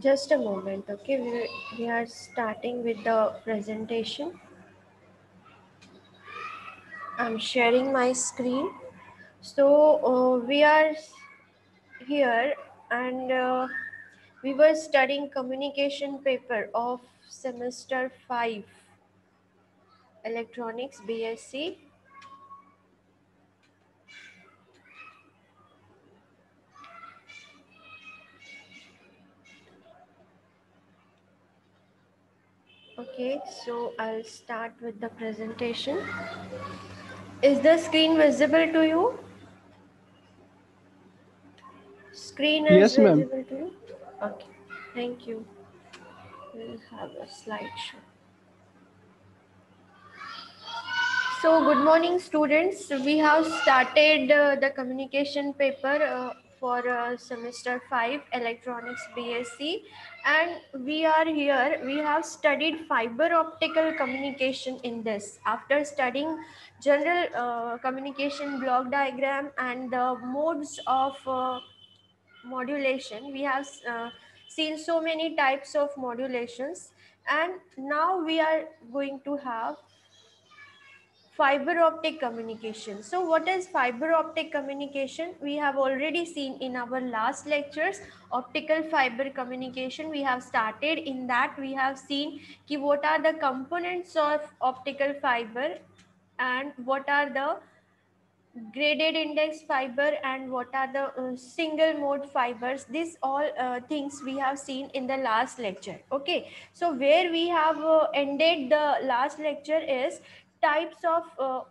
Just a moment, okay? We are starting with the presentation. I'm sharing my screen. So we are here and we were studying communication paper of semester 5, Electronics BSc. Okay, so I'll start with the presentation. Is the screen visible to you? Screen is Yes, ma'am. visible to you? Okay, thank you. We'll have a slideshow. So, good morning, students. We have started the communication paper for semester 5, Electronics BSc, and we are here. We have studied fiber optical communication in this. After studying general communication block diagram and the modes of modulation, we have seen so many types of modulations, and now we are going to have fiber optic communication. So what is fiber optic communication? We have already seen in our last lectures optical fiber communication. We have started in that. We have seen what are the components of optical fiber and what are the graded index fiber and what are the single mode fibers. These all things we have seen in the last lecture. Okay, so where we have ended the last lecture is types of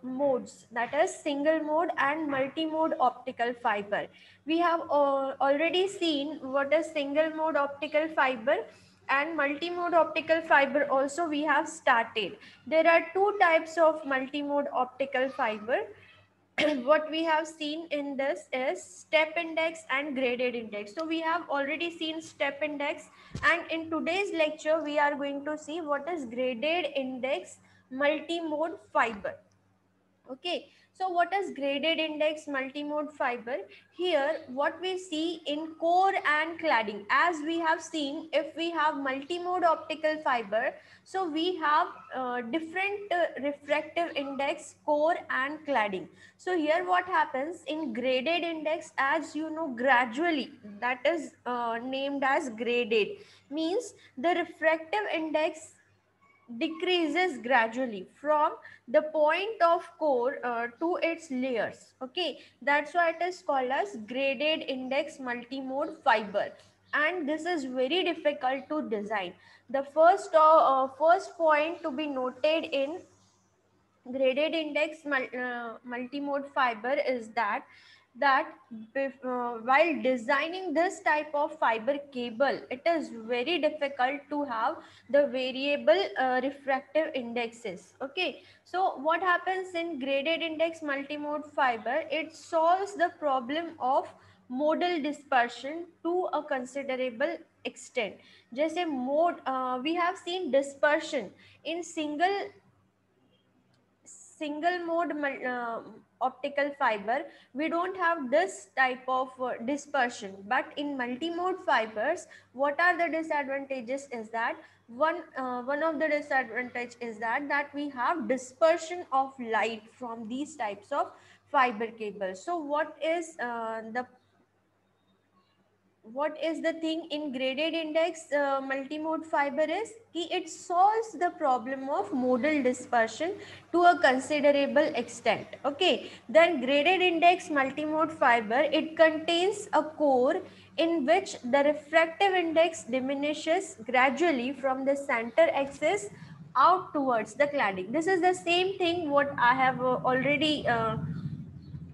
modes, that is single mode and multi-mode optical fiber. We have already seen what is single mode optical fiber, and multi-mode optical fiber also we have started. There are two types of multi-mode optical fiber. What we have seen in this is step index and graded index. So we have already seen step index, and in today's lecture we are going to see what is graded index multi-mode fiber. Okay, so what is graded index multimode fiber? Here what we see in core and cladding, as we have seen, if we have multimode optical fiber, so we have different refractive index, core and cladding. So here what happens in graded index, as you know, gradually, that is named as graded, means the refractive index decreases gradually from the point of core to its layers. Okay, that's why it is called as graded index multimode fiber, and this is very difficult to design. The first point to be noted in graded index multimode fiber is that while designing this type of fiber cable, it is very difficult to have the variable refractive indexes. Okay, so what happens in graded index multimode fiber, it solves the problem of modal dispersion to a considerable extent. Just a mode, we have seen dispersion in single mode optical fiber. We don't have this type of dispersion, but in multi-mode fibers, what are the disadvantages is that one of the disadvantage is that we have dispersion of light from these types of fiber cables. So what is the thing in graded index multimode fiber is कि it solves the problem of modal dispersion to a considerable extent. Okay, then graded index multimode fiber, it contains a core in which the refractive index diminishes gradually from the center axis out towards the cladding. This is the same thing what I have already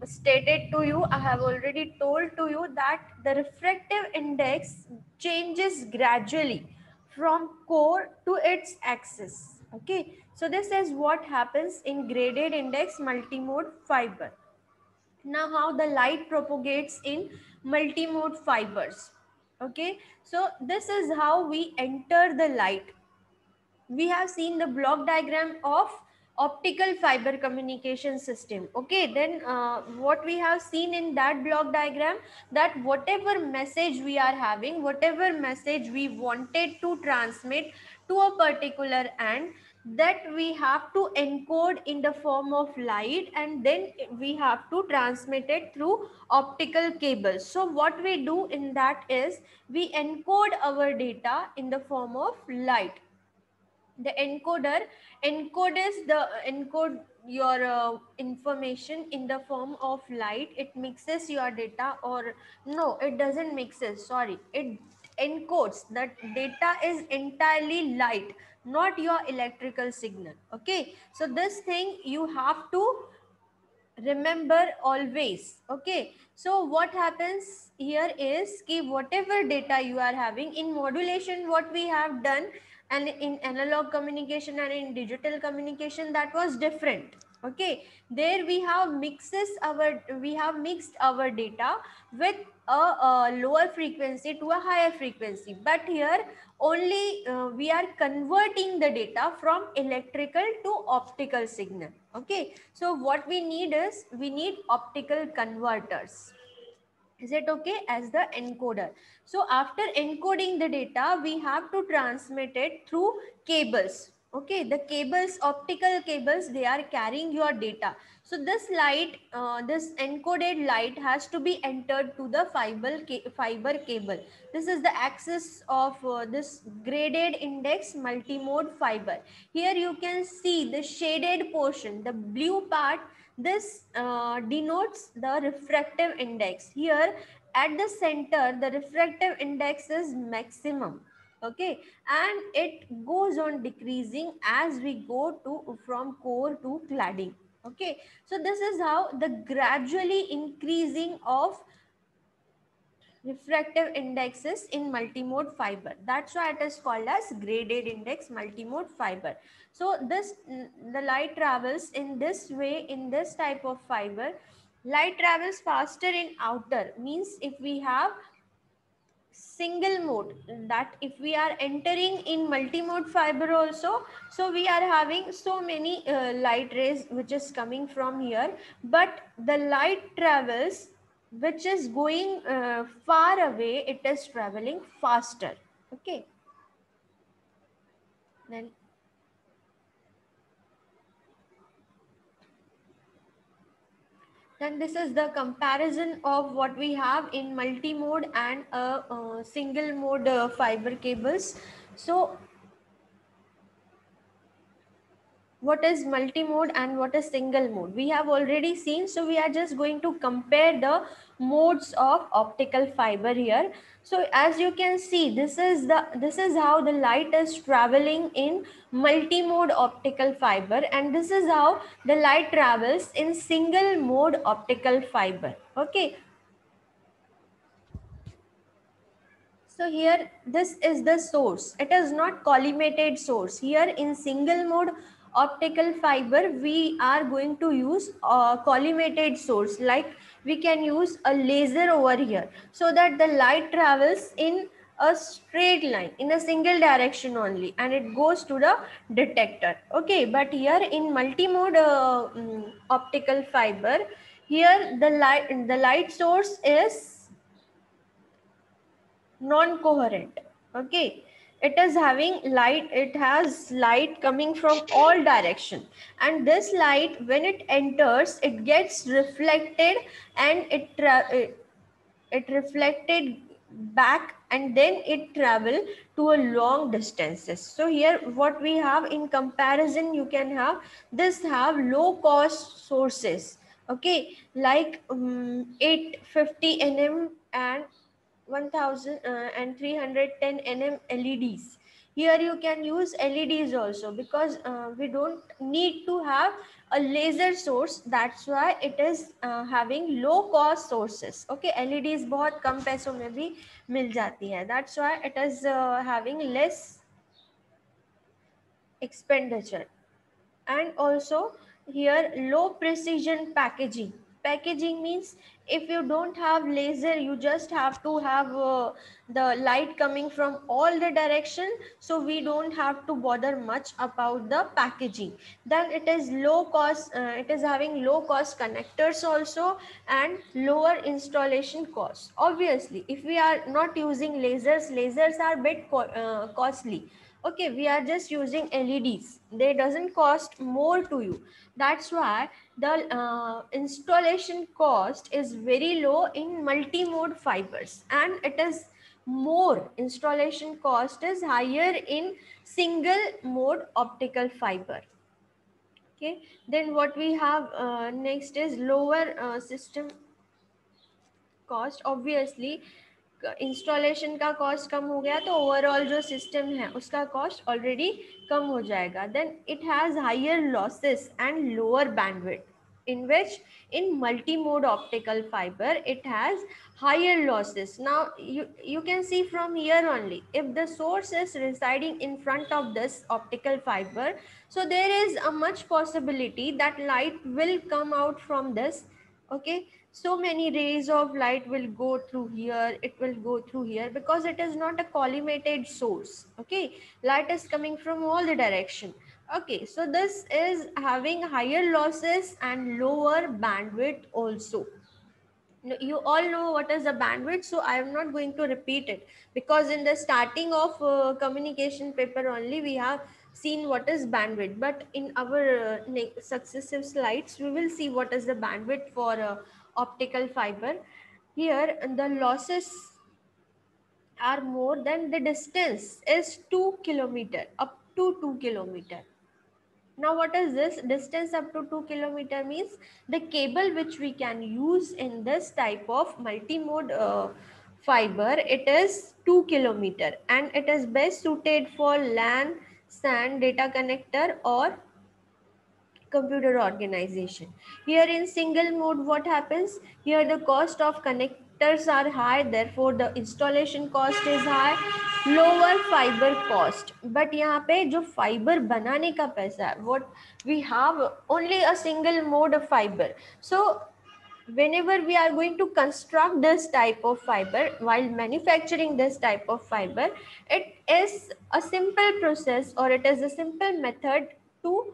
stated to you. I have already told to you that the refractive index changes gradually from core to its axis. Okay, so this is what happens in graded index multimode fiber. Now how the light propagates in multimode fibers. Okay, so this is how we enter the light. We have seen the block diagram of optical fiber communication system. Okay, then what we have seen in that block diagram, that whatever message we are having, whatever message we wanted to transmit to a particular end, that we have to encode in the form of light, and then we have to transmit it through optical cables. So what we do in that is we encode our data in the form of light. The encoder encode your information in the form of light. It mixes your data, or no, it doesn't mixes, sorry, it encodes. That data is entirely light, not your electrical signal. Okay, so this thing you have to remember always. Okay, so what happens here is ki whatever data you are having in modulation, what we have done, and in analog communication and in digital communication, that was different. Okay, there we have mixed our data with a lower frequency to a higher frequency, but here only we are converting the data from electrical to optical signal. Okay, so what we need is we need optical converters. Is it okay? As the encoder. So after encoding the data, we have to transmit it through cables. Okay, the cables, optical cables, they are carrying your data. So this light, this encoded light has to be entered to the fiber cable. This is the axis of this graded index multimode fiber. Here you can see the shaded portion, the blue part. This denotes the refractive index. Here at the center, the refractive index is maximum. Okay, and it goes on decreasing as we go to from core to cladding. Okay, so this is how the gradually increasing of refractive indexes in multimode fiber. That's why it is called as graded index multimode fiber. So this the light travels in this way, in this type of fiber. Light travels faster in outer, means if we have single mode, that if we are entering in multimode fiber also, so we are having so many light rays which is coming from here, but the light travels which is going far away, it is traveling faster. Okay, then this is the comparison of what we have in multi-mode and single mode fiber cables. So what is multi-mode and what is single mode we have already seen, so we are just going to compare the modes of optical fiber here. So as you can see, this is how the light is traveling in multi-mode optical fiber, and this is how the light travels in single mode optical fiber. Okay, so here this is the source. It is not collimated source. Here in single mode optical fiber, we are going to use a collimated source. Like we can use a laser over here, so that the light travels in a straight line in a single direction only, and it goes to the detector. Okay, but here in multi-mode optical fiber, here the light source is non-coherent. Okay, it is having light, it has light coming from all direction, and this light when it enters, it gets reflected, and it reflected back, and then it travel to a long distances. So here what we have in comparison, you can have this have low cost sources. Okay, like 850 nm and 1310 nm LEDs. Here you can use LEDs also, because we don't need to have a laser source. That's why it is having low cost sources. Okay, LEDs बहुत कम पैसों में भी मिल जाती है. That's why it is having less expenditure. And also here low precision packaging. packaging means if you don't have laser, you just have to have the light coming from all the direction, so we don't have to bother much about the packaging. Then it is low cost, it is having low cost connectors also, and lower installation cost. Obviously if we are not using lasers, lasers are bit costly. Okay, we are just using LEDs, they doesn't cost more to you. That's why the installation cost is very low in multi-mode fibers, and it is more, installation cost is higher in single mode optical fiber. Okay, then what we have next is lower system cost. Obviously installation का cost कम हो गया तो overall जो system है उसका cost already कम हो जाएगा. Then it has higher losses and lower bandwidth, in which in multi-mode optical fiber it has higher losses. Now you can see from here only, if the source is residing in front of this optical fiber, so there is a much possibility that light will come out from this. Okay, so many rays of light will go through here, it will go through here, because it is not a collimated source. Okay, light is coming from all the direction. Okay, so this is having higher losses and lower bandwidth also. You all know what is the bandwidth, so I am not going to repeat it, because in the starting of communication paper only we have seen what is bandwidth, but in our successive slides we will see what is the bandwidth for optical fiber. Here the losses are more than the distance is 2 kilometer, up to 2 kilometer. Now what is this distance up to 2 kilometer means? The cable which we can use in this type of multi-mode fiber, it is 2 kilometer, and it is best suited for LAN, SAN data connector or computer organization. Here in single mode what happens? Here the cost of connectors are high, therefore the installation cost is high, lower fiber cost. But यहाँ पे जो fiber बनाने का पैसा है, what we have only a single mode of fiber. So whenever we are going to construct this type of fiber, while manufacturing this type of fiber, it is a simple process, or it is a simple method to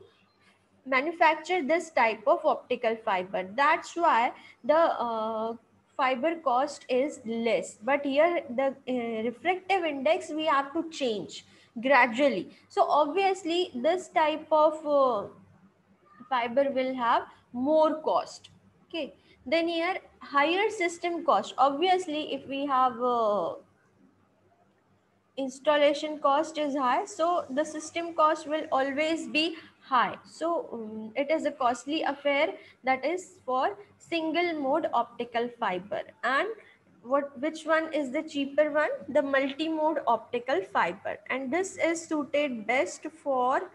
manufacture this type of optical fiber. That's why the fiber cost is less. But here the refractive index we have to change gradually. So obviously this type of fiber will have more cost. Okay, then here higher system cost. Obviously if we have installation cost is high, so the system cost will always be high. So it is a costly affair, that is for single mode optical fiber. And which one is the cheaper one? The multi-mode optical fiber, and this is suited best for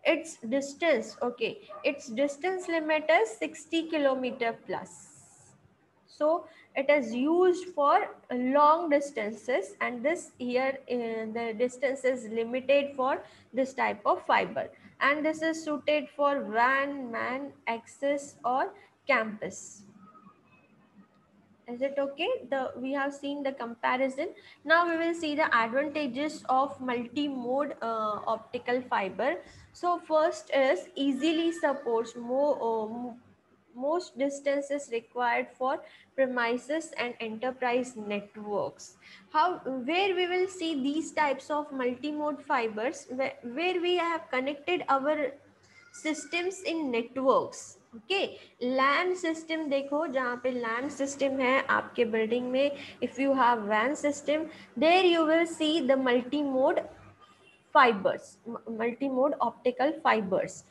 its distance. Okay, its distance limit is 60 kilometer plus. So it is used for long distances, and this here the distance is limited for this type of fiber, and this is suited for WAN, MAN, access or campus. Is it okay? We have seen the comparison. Now we will see the advantages of multi-mode optical fiber. So first is easily supports most distances required for premises and enterprise networks. Where we will see these types of multi-mode fibers, where we have connected our systems in networks. Okay, LAN system देखो, जहाँ पे LAN system है आपके building में, if you have WAN system, there you will see the multi-mode fibers, multi-mode optical fibers.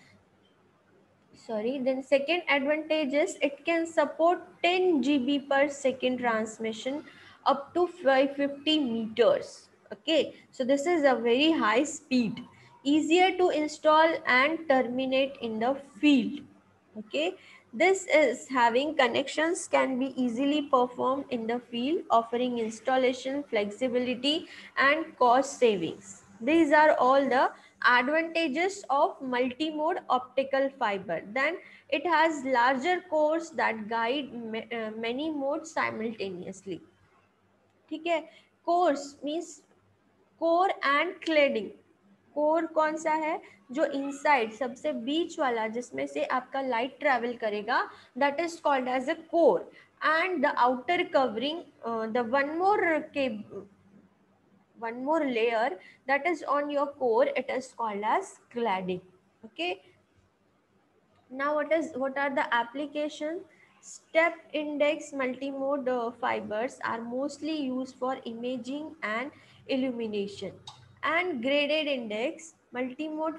Sorry, then second advantage is it can support 10 GB per second transmission up to 550 meters. Okay, so this is a very high speed, easier to install and terminate in the field. Okay, this is having connections can be easily performed in the field, offering installation flexibility and cost savings. These are all the Advantages of multimode optical fiber. Then it has larger cores that guide many modes simultaneously. ठीक है. Cores means core and cladding. Core कौन सा है? जो inside सबसे बीच वाला जिसमें से आपका लाइट ट्रेवल करेगा, that is called as a core. And the outer covering, the one more layer that is on your core, it is called as cladding. Okay. Now what are the applications? Step index multimode fibers are mostly used for imaging and illumination. And graded index multimode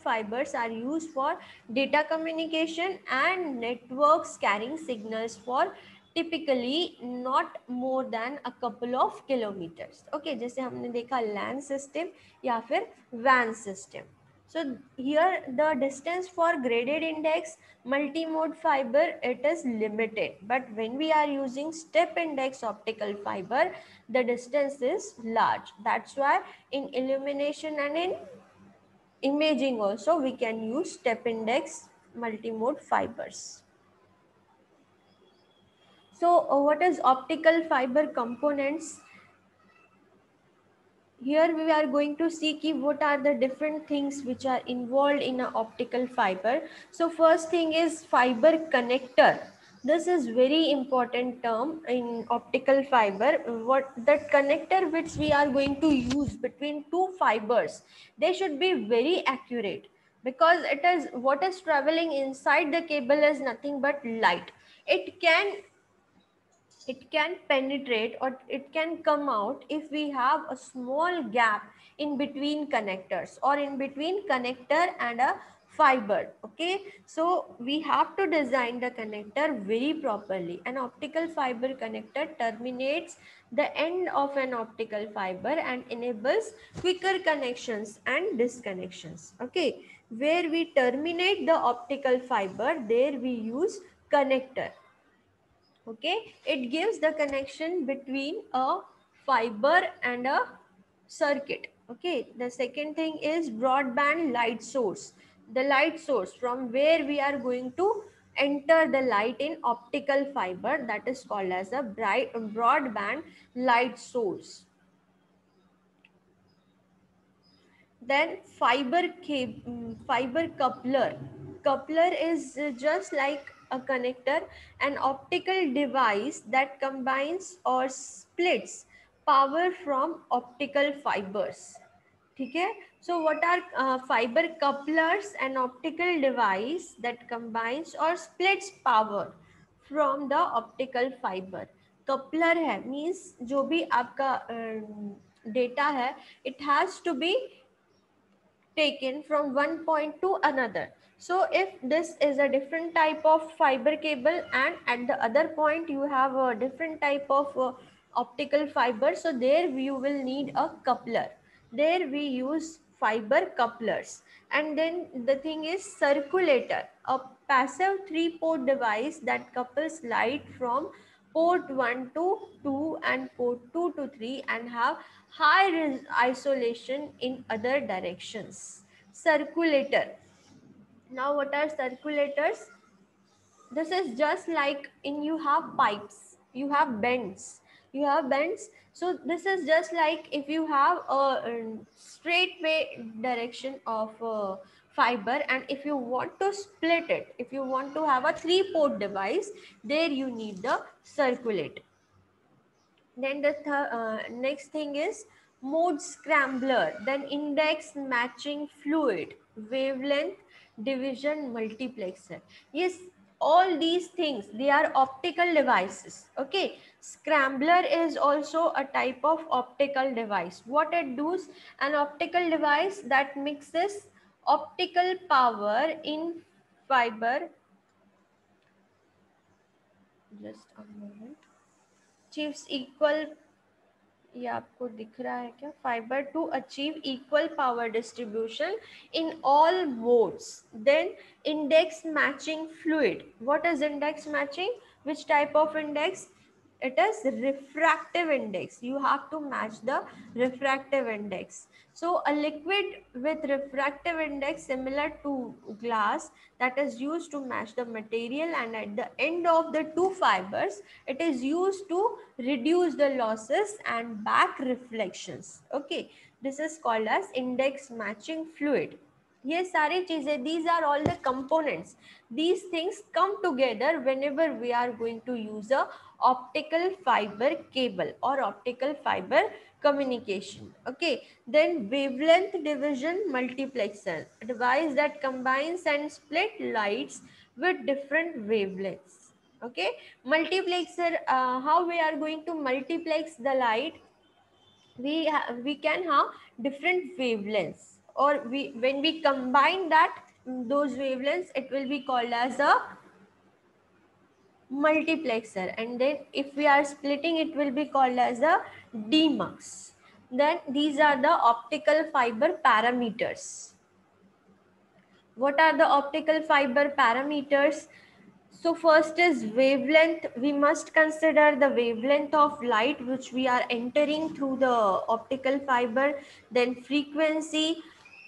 fibers are used for data communication and networks carrying signals for typically not more than a couple of kilometers. Okay, जैसे हमने देखा LAN system या फिर WAN system. So here the distance for graded index multimode fiber, it is limited, but when we are using step index optical fiber, the distance is large. That's why in illumination and in imaging also we can use step index multimode fibers. So what is optical fiber components? Here we are going to see what are the different things which are involved in an optical fiber. So first thing is fiber connector. This is very important term in optical fiber. What that connector which we are going to use between two fibers, they should be very accurate, because it is what is traveling inside the cable is nothing but light. It can penetrate or it can come out if we have a small gap in between connectors or in between connector and a fiber. Okay, so we have to design the connector very properly. An optical fiber connector terminates the end of an optical fiber and enables quicker connections and disconnections. Okay, where we terminate the optical fiber, there we use connector. Okay, it gives the connection between a fiber and a circuit. Okay, the second thing is broadband light source. The light source from where we are going to enter the light in optical fiber, that is called as a broadband light source. Then fiber coupler. Coupler is just like a connector, an optical device that combines or splits power from optical fibers. Okay, so what are fiber couplers? An optical device that combines or splits power from the optical fiber. Coupler है means जो भी आपका data है, it has to be taken from one point to another. So if this is a different type of fiber cable and at the other point you have a different type of optical fiber, so there you will need a coupler. There we use fiber couplers. And then the thing is circulator, a passive 3-port device that couples light from port 1 to 2 and port 2 to 3 and have high isolation in other directions. Circulator. Now what are circulators? This is just like in you have pipes, you have bends. So this is just like if you have a straight way direction of fiber, and if you want to split it, if you want to have a 3-port device, there you need the circulator. Then the next thing is mode scrambler, then index matching fluid, wavelength division multiplexer. Yes, all these things, they are optical devices. Okay, scrambler is also a type of optical device. What it does? An optical device that mixes optical power in fiber. Just a moment. Achieves equal, ये आपको दिख रहा है क्या? Fiber to achieve equal power distribution in all modes. Then index matching fluid. What is index matching? Which type of index? It is refractive index. You have to match the refractive index. So a liquid with refractive index similar to glass, that is used to match the material, and at the end of the two fibers it is used to reduce the losses and back reflections. Okay, this is called as index matching fluid. ये सारी चीजें, these are all the components. These things come together whenever we are going to use a optical fiber cable or optical fiber communication. Okay, then wavelength division multiplexer, a device that combines and split lights with different wavelengths. Okay, multiplexer, how we are going to multiplex the light? We can have different wavelengths, or we, when we combine that, those wavelengths, it will be called as a multiplexer, and then if we are splitting, it will be called as a demux. Then these are the optical fiber parameters. What are the optical fiber parameters? So first is wavelength. We must consider the wavelength of light which we are entering through the optical fiber. Then frequency.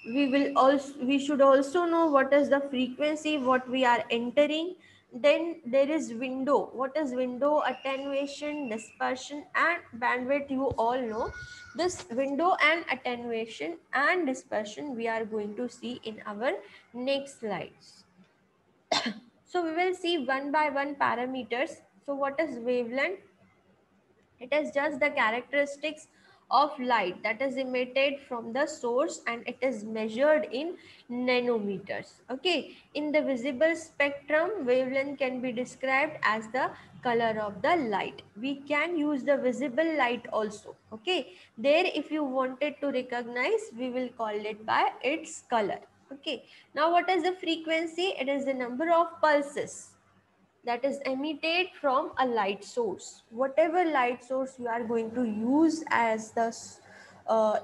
We should also know what is the frequency what we are entering. Then there is window. What is window? Attenuation, dispersion and bandwidth. You all know this window and attenuation and dispersion we are going to see in our next slides. So we will see one by one parameters. So what is wavelength? It is just the characteristics of light that is emitted from the source, and it is measured in nanometers. Okay, in the visible spectrum, wavelength can be described as the color of the light. We can use the visible light also. Okay, there if you wanted to recognize, we will call it by its color. Okay, now what is the frequency? It is the number of pulses that is emitted from a light source. Whatever light source you are going to use as the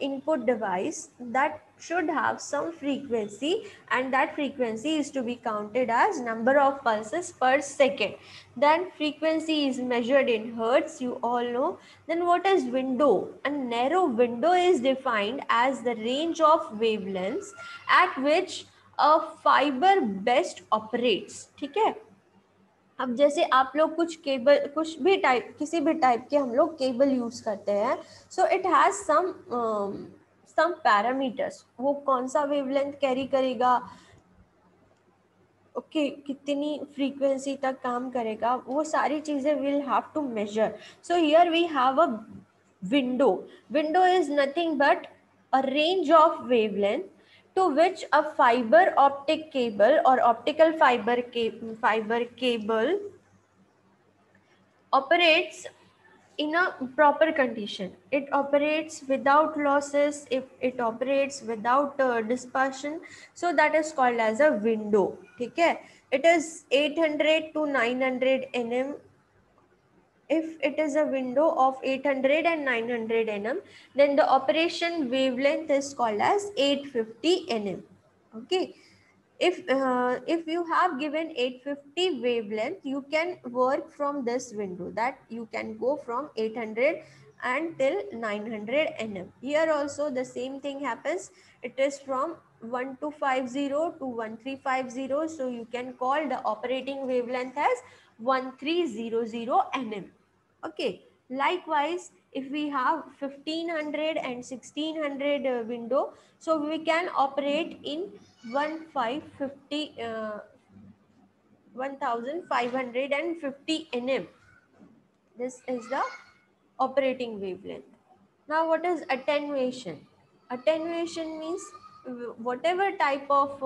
input device, that should have some frequency, and that frequency is to be counted as number of pulses per second. Then frequency is measured in hertz, you all know. Then what is window? A narrow window is defined as the range of wavelengths at which a fiber best operates. ठीक है, अब जैसे आप लोग कुछ cable, कुछ भी type, किसी भी टाइप के हम लोग केबल यूज करते हैं, so it has some parameters. वो कौन सा वेवलेंथ कैरी करेगा, ओके कितनी फ्रीक्वेंसी तक काम करेगा, वो सारी चीजें will have to measure. So here we have a window. Window is nothing but a range of wavelength to which a fiber optic cable or optical fiber cable operates in a proper condition. It operates without losses, if it operates without dispersion, so that is called as a window. ठीक है, it is 800 to 900 nm. If it is a window of 800 and 900 nm, then the operation wavelength is called as 850 nm. Okay, if you have given 850 wavelength, you can work from this window, that you can go from 800 until 900 nm. Here also the same thing happens. It is from 1250 to 1350, so you can call the operating wavelength as 1300 nm. Okay, likewise if we have 1500 and 1600 window, so we can operate in 1550 nm. This is the operating wavelength. Now what is attenuation? Attenuation means whatever type of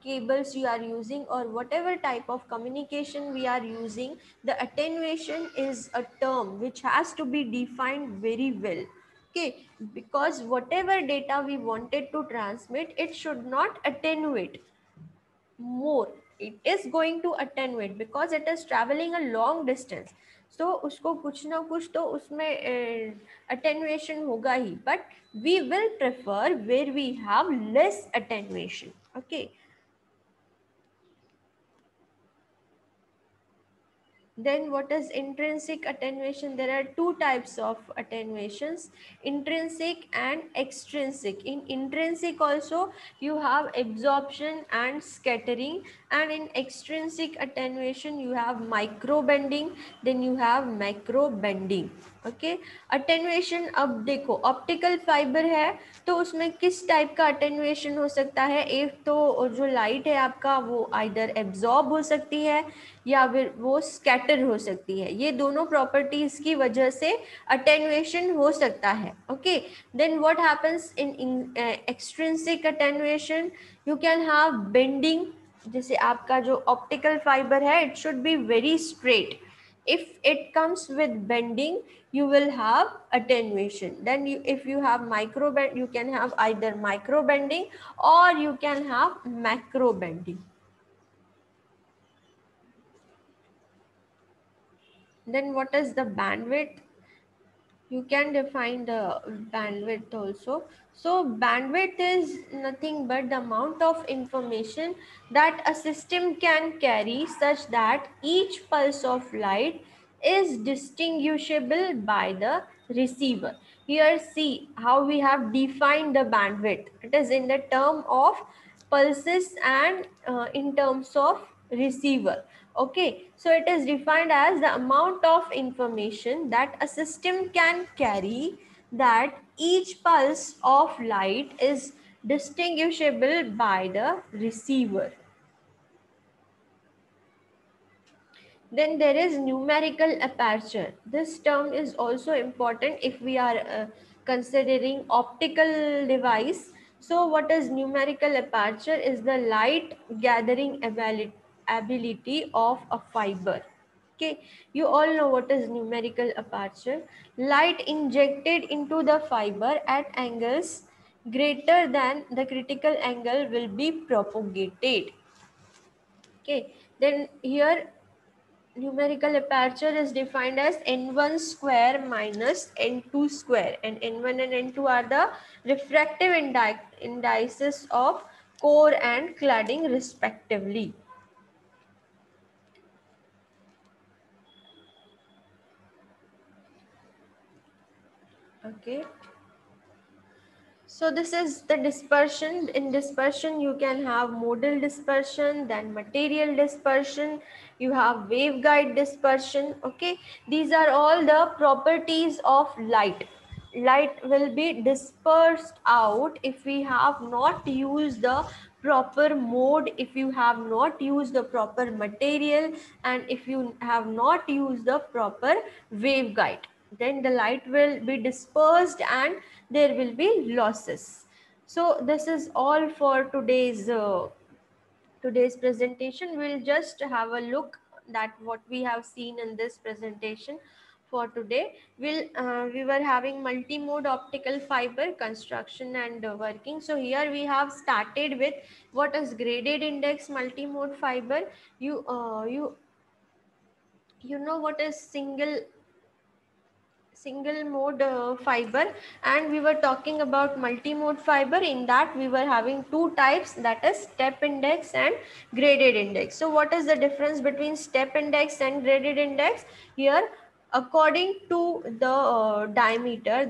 cables you are using, or whatever type of communication we are using, the attenuation is a term which has to be defined very well. Okay, because whatever data we wanted to transmit, it should not attenuate more. It is going to attenuate because it is traveling a long distance. So उसको कुछ ना कुछ तो उसमें attenuation होगा ही, but we will prefer where we have less attenuation. Okay, Then what is intrinsic attenuation? There are two types of attenuations, intrinsic and extrinsic. In intrinsic also you have absorption and scattering, and in extrinsic attenuation you have micro bending, then you have macro bending. Okay attenuation, अब देखो optical fibre है तो उसमें किस type का attenuation हो सकता है? एक तो जो लाइट है आपका वो आइदर एब्जॉर्ब हो सकती है या फिर वो स्कैटर हो सकती है, ये दोनों प्रॉपर्टीज की वजह से अटेनुएशन हो सकता है. Okay then what happens in extrinsic attenuation? You can have bending, जैसे आपका जो ऑप्टिकल फाइबर है it should be very straight. If it comes with bending you will have attenuation. Then if you have micro bend, you can have either micro bending or you can have macro bending. Then what is the bandwidth? You can define the bandwidth also. So bandwidth is nothing but the amount of information that a system can carry such that each pulse of light is distinguishable by the receiver. Here see how we have defined the bandwidth. It is in the term of pulses and in terms of receiver. Okay, so it is defined as the amount of information that a system can carry that each pulse of light is distinguishable by the receiver. Then there is numerical aperture. This term is also important if we are considering optical device. So what is numerical aperture? Is the light gathering ability of a fiber. Okay, you all know what is numerical aperture. Light injected into the fiber at angles greater than the critical angle will be propagated. Okay, then here numerical aperture is defined as n1 square minus n2 square, and n1 and n2 are the refractive indices of core and cladding respectively. Okay, so this is the dispersion. In dispersion you can have modal dispersion, then material dispersion, you have waveguide dispersion. Okay, these are all the properties of light. Light will be dispersed out if we have not used the proper mode, if you have not used the proper material, and if you have not used the proper waveguide, then the light will be dispersed and there will be losses. So this is all for today's presentation. We'll just have a look that what we have seen in this presentation. For today we were having multi-mode optical fiber construction and working. So here we have started with what is graded index multi-mode fiber. You know what is single mode fiber, and we were talking about multi-mode fiber. In that we were having two types, that is step index and graded index. So what is the difference between step index and graded index? Here according to the diameter,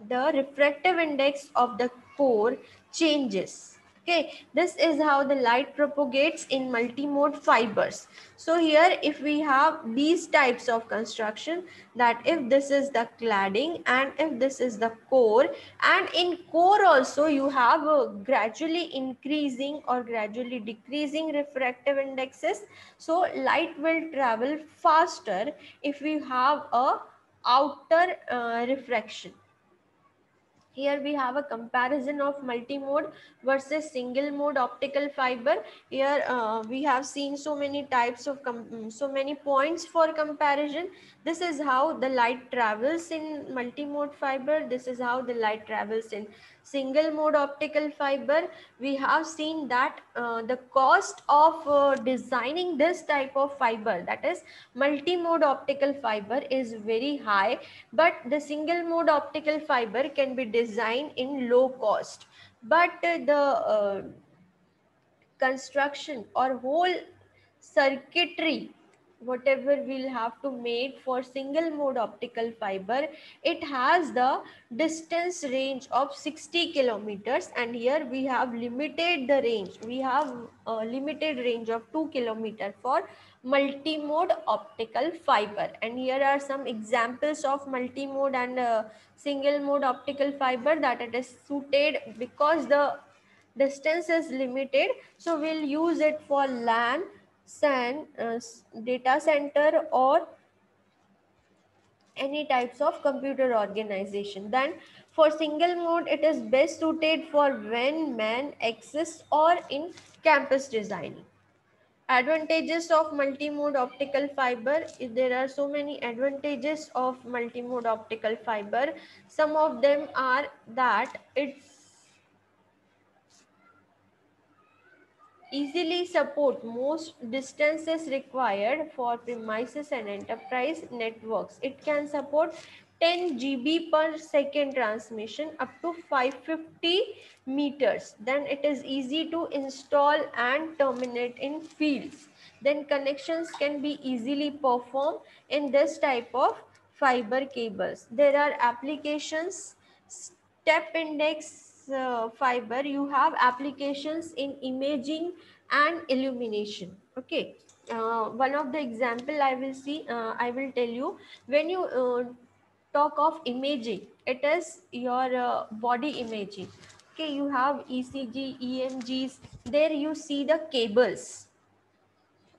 the refractive index of the core changes. Okay, this is how the light propagates in multi-mode fibers. So here if we have these types of construction, that if this is the cladding and if this is the core, and in core also you have a gradually increasing or gradually decreasing refractive indexes. So light will travel faster if we have a outer refraction. Here we have a comparison of multi-mode versus single mode optical fiber. Here we have seen so many types of so many points for comparison. This is how the light travels in multi-mode fiber. This is how the light travels in single mode optical fiber. We have seen that the cost of designing this type of fiber, that is multi-mode optical fiber, is very high, but the single mode optical fiber can be designed in low cost. But the construction or whole circuitry whatever we'll have to make for single mode optical fiber, it has the distance range of 60 kilometers, and here we have limited the range. We have a limited range of 2 kilometer for multimode optical fiber. And here are some examples of multimode and single mode optical fiber that it is suited because the distance is limited. So we'll use it for LAN, SAN, data center, or any types of computer organization. Then for single mode, it is best suited for when man exists or in campus designing. Advantages of multimode optical fiber: there are so many advantages of multimode optical fiber. Some of them are that it's easily support most distances required for premises and enterprise networks. It can support 10 GB per second transmission up to 550 meters. Then it is easy to install and terminate in fields. Then connections can be easily performed in this type of fiber cables. There are applications. Step index fiber, you have applications in imaging and illumination. Okay, one of the example I will tell you. When you talk of imaging, it is your body imaging. Okay, you have ECG, EMGs. There you see the cables.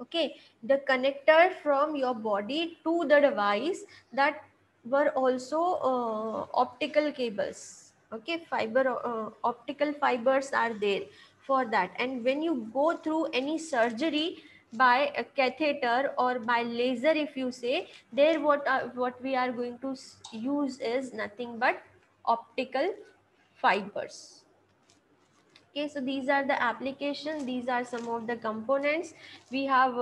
Okay, the connector from your body to the device, that were also optical cables. Okay, fiber optical fibers are there for that. And when you go through any surgery by a catheter or by laser, if you say, there what we are going to use is nothing but optical fibers. Okay, so these are the application, these are some of the components we have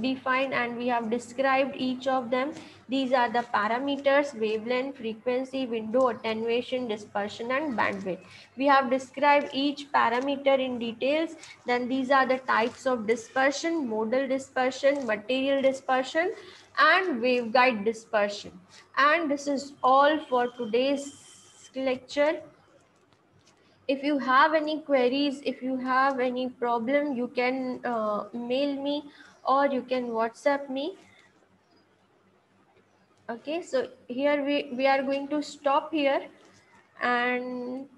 defined and we have described each of them. These are the parameters: wavelength, frequency, window, attenuation, dispersion, and bandwidth. We have described each parameter in details. Then these are the types of dispersion: modal dispersion, material dispersion, and waveguide dispersion. And this is all for today's lecture. If you have any queries, if you have any problem, you can mail me or you can WhatsApp me. Okay, so here we are going to stop here, and